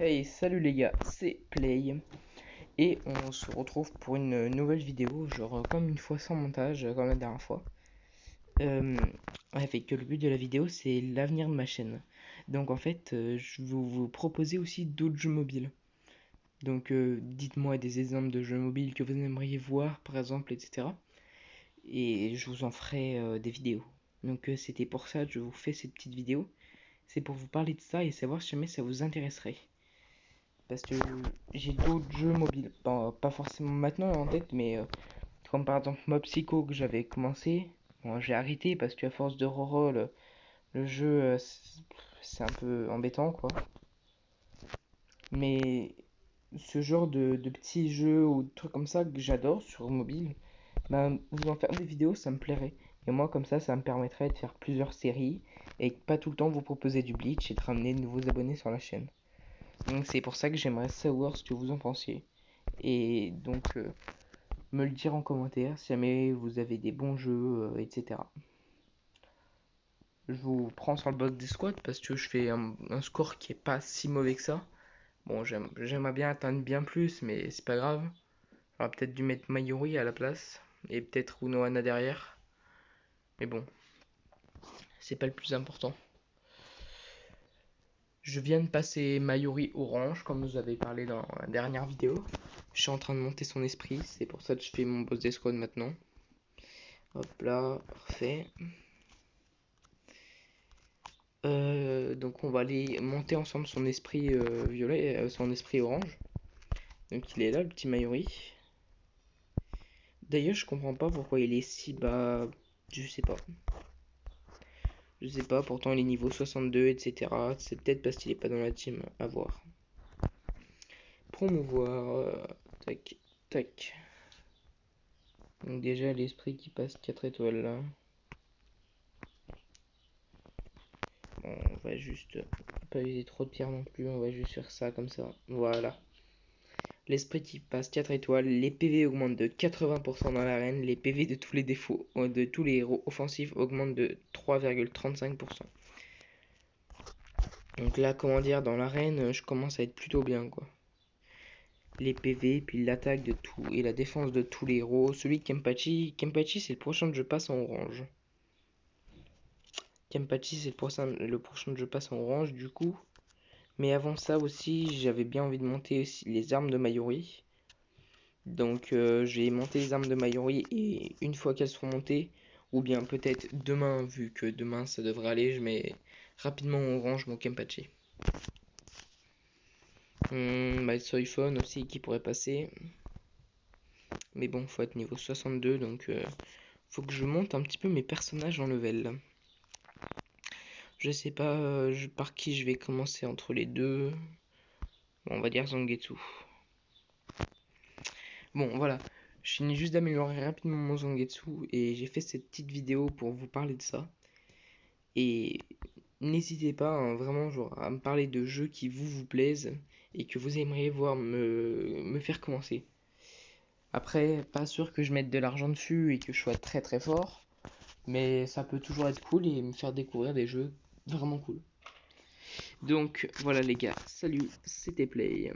Hey, salut les gars, c'est Play et on se retrouve pour une nouvelle vidéo, genre comme une fois sans montage, comme la dernière fois. Avec le but de la vidéo, c'est l'avenir de ma chaîne. Donc en fait, je vais vous proposer aussi d'autres jeux mobiles. Donc dites-moi des exemples de jeux mobiles que vous aimeriez voir, par exemple, etc. Et je vous en ferai des vidéos. Donc c'était pour ça que je vous fais cette petite vidéo. C'est pour vous parler de ça et savoir si jamais ça vous intéresserait. Parce que j'ai d'autres jeux mobiles, pas forcément maintenant en tête, mais comme par exemple Mob Psycho que j'avais commencé. Bon, j'ai arrêté parce qu'à force de reroll, le jeu c'est un peu embêtant quoi. Mais ce genre de petits jeux ou de trucs comme ça que j'adore sur mobile, bah, vous en faire des vidéos ça me plairait. Et moi comme ça me permettrait de faire plusieurs séries et pas tout le temps vous proposer du Bleach et de ramener de nouveaux abonnés sur la chaîne. Donc c'est pour ça que j'aimerais savoir ce que vous en pensiez. Et donc me le dire en commentaire si jamais vous avez des bons jeux, etc. Je vous prends sur le bot des squads parce que je fais un score qui est pas si mauvais que ça. Bon, j'aimerais bien atteindre bien plus, mais c'est pas grave. J'aurais peut-être dû mettre Mayuri à la place et peut-être Unohana derrière. Mais bon, c'est pas le plus important. Je viens de passer Mayuri orange, comme vous avez parlé dans la dernière vidéo. Je suis en train de monter son esprit, c'est pour ça que je fais mon boss d'escouade maintenant. Hop là, parfait. Donc on va aller monter ensemble son esprit violet, son esprit orange. Donc il est là, le petit Mayuri. D'ailleurs, je comprends pas pourquoi il est si bas. Je sais pas. Je sais pas, pourtant il est niveau 62, etc. C'est peut-être parce qu'il est pas dans la team, à voir. Promouvoir. Tac, tac. Donc déjà l'esprit qui passe 4 étoiles là. Bon, on va juste pas user trop de pierres non plus, on va juste faire ça comme ça. Voilà. L'esprit qui passe 4 étoiles, les PV augmentent de 80% dans l'arène, les PV de tous les défauts, de tous les héros offensifs augmentent de 3,35%. Donc là, comment dire, dans l'arène, je commence à être plutôt bien quoi. Les PV, puis l'attaque de tout et la défense de tous les héros. Celui de Kenpachi, c'est le prochain que je passe en orange. Kenpachi c'est le prochain que je passe en orange du coup. Mais avant ça aussi, j'avais bien envie de monter aussi les armes de Mayuri. Donc j'ai monté les armes de Mayuri et une fois qu'elles seront montées, ou bien peut-être demain, vu que demain ça devrait aller, je mets rapidement en orange mon Kenpachi. My Soiphone aussi qui pourrait passer. Mais bon, faut être niveau 62, donc faut que je monte un petit peu mes personnages en level. Je sais pas par qui je vais commencer entre les deux. Bon, on va dire Zangetsu. Bon, voilà. Je finis juste d'améliorer rapidement mon Zangetsu et j'ai fait cette petite vidéo pour vous parler de ça. Et n'hésitez pas hein, vraiment genre, à me parler de jeux qui vous plaisent et que vous aimeriez voir me faire commencer. Après, pas sûr que je mette de l'argent dessus et que je sois très très fort, mais ça peut toujours être cool et me faire découvrir des jeux vraiment cool. Donc voilà les gars, salut, c'était Play.